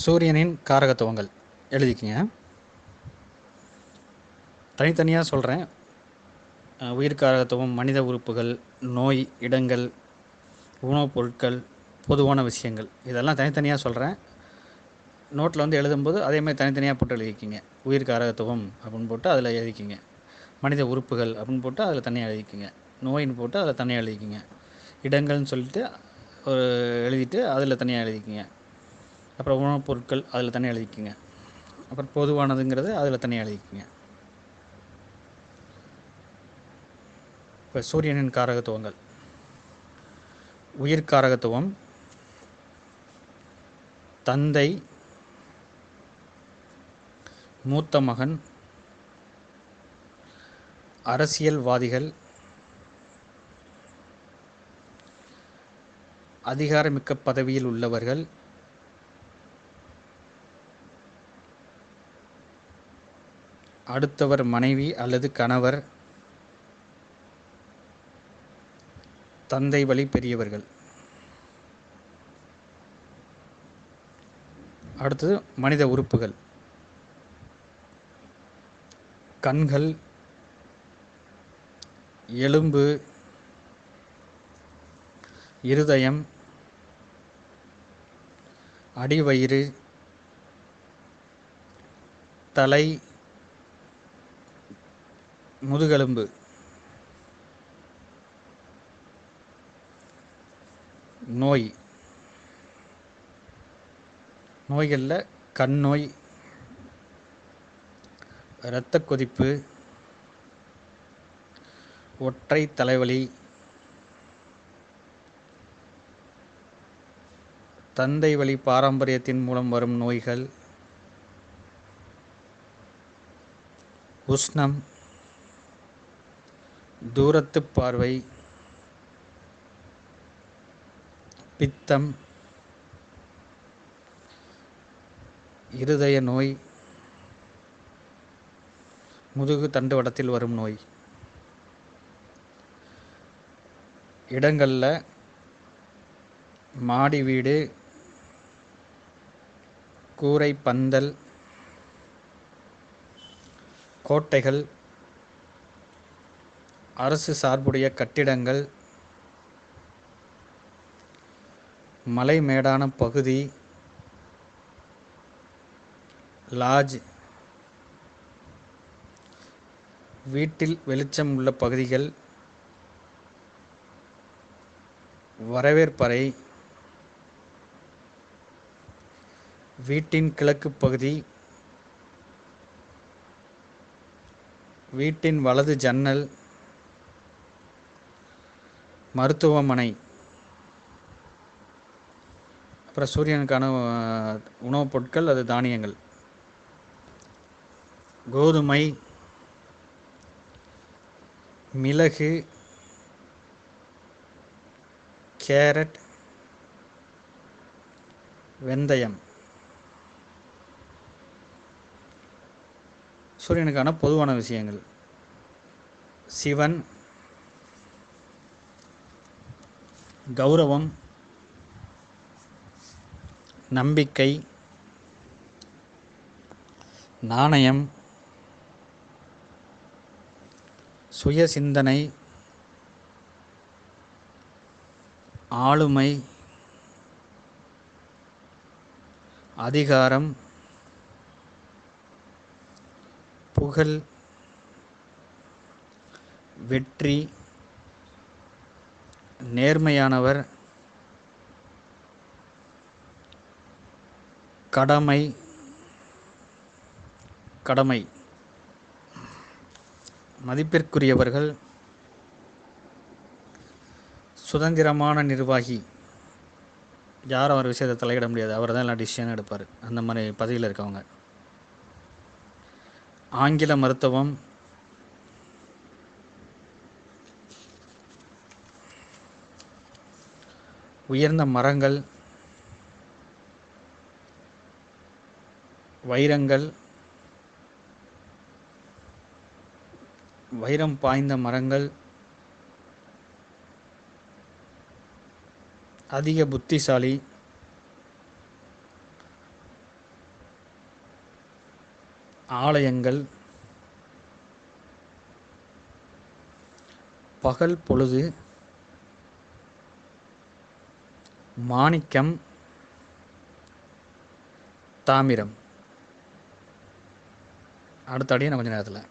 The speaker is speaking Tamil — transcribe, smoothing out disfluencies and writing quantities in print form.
சூரியனின் காரகத்துவங்கள் எழுதிக்கிங்க. தனித்தனியாக சொல்கிறேன். உயிர் காரகத்துவம், மனித உறுப்புகள், நோய், இடங்கள், உணவுப் பொருட்கள், பொதுவான விஷயங்கள், இதெல்லாம் தனித்தனியாக சொல்கிறேன். நோட்டில் வந்து எழுதும்போது அதேமாதிரி தனித்தனியாக போட்டு எழுதிக்கிங்க. உயிர் காரகத்துவம் அப்படின்னு போட்டு அதில் எழுதிக்கிங்க. மனித உறுப்புகள் அப்படின்னு போட்டு அதில் தனியாக எழுதிக்கிங்க. நோயின்னு போட்டு அதில் தனியாக எழுதிக்கிங்க. இடங்கள்னு சொல்லிட்டு ஒரு எழுதிட்டு அதில் தனியாக எழுதிக்கிங்க. அப்புறம் உணவுப் பொருட்கள் அதில் தனியாக எழுதிக்கிங்க. அப்புறம் பொதுவானதுங்கிறது அதில் தனியாக எழுதிக்கிங்க. இப்போ சூரியனின் காரகத்துவங்கள். உயிர் காரகத்துவம் தந்தை, மூத்த மகன், அரசியல்வாதிகள், அதிகாரமிக்க பதவியில் உள்ளவர்கள், அடுத்தவர் மனைவி அல்லது கணவர், தந்தை வழி பெரியவர்கள். அடுத்தது மனித உறுப்புகள். கண்கள், எலும்பு, இருதயம், அடிவயிறு, தலை, முதுகெலும்பு. நோய். நோய்களில் கண் நோய், இரத்த கொதிப்பு, ஒற்றை தலைவலி, தந்தை வழி பாரம்பரியத்தின் மூலம் வரும் நோய்கள், உஷ்ணம், தூரத்து பார்வை, பித்தம், இருதய நோய், முதுகு தண்டுவடத்தில் வரும் நோய். இடங்களில் மாடி வீடு, கூரை பந்தல், கோட்டைகள், அரசு சார்புடைய கட்டிடங்கள், மலைமேடான பகுதி, லாட்ஜ், வீட்டில் வெளிச்சம் உள்ள பகுதிகள், வரவேற்பறை, வீட்டின் கிழக்கு பகுதி, வீட்டின் வலது ஜன்னல், மருத்துவமனை. அப்புறம் சூரியனுக்கான உணவுப் பொருட்கள், அது தானியங்கள். கோதுமை, மிளகு, கேரட், வெந்தயம். சூரியனுக்கான பொதுவான விஷயங்கள். சிவன், கௌரவம், நம்பிக்கை, நாணயம், சுய சிந்தனை, ஆளுமை, அதிகாரம், புகழ், வெற்றி, நேர்மையானவர், கடமை, கடமை, மதிப்பிற்குரியவர்கள், சுதந்திரமான நிர்வாகி. யாரும் அவர் விஷயத்தை தலையிட முடியாது, அவர் தான் எல்லாம் டிசிஷன் எடுப்பார். அந்த மாதிரி பதவியில் இருக்கவங்க. ஆங்கில மருத்துவம், உயர்ந்த மரங்கள், வைரங்கள், வைரம் பாய்ந்த மரங்கள், அதிக புத்திசாலி, ஆலயங்கள், பகல் பொழுது, மாணிக்கம், தாமிரம். அடுத்த அடியை நான் கொஞ்ச நேரத்தில்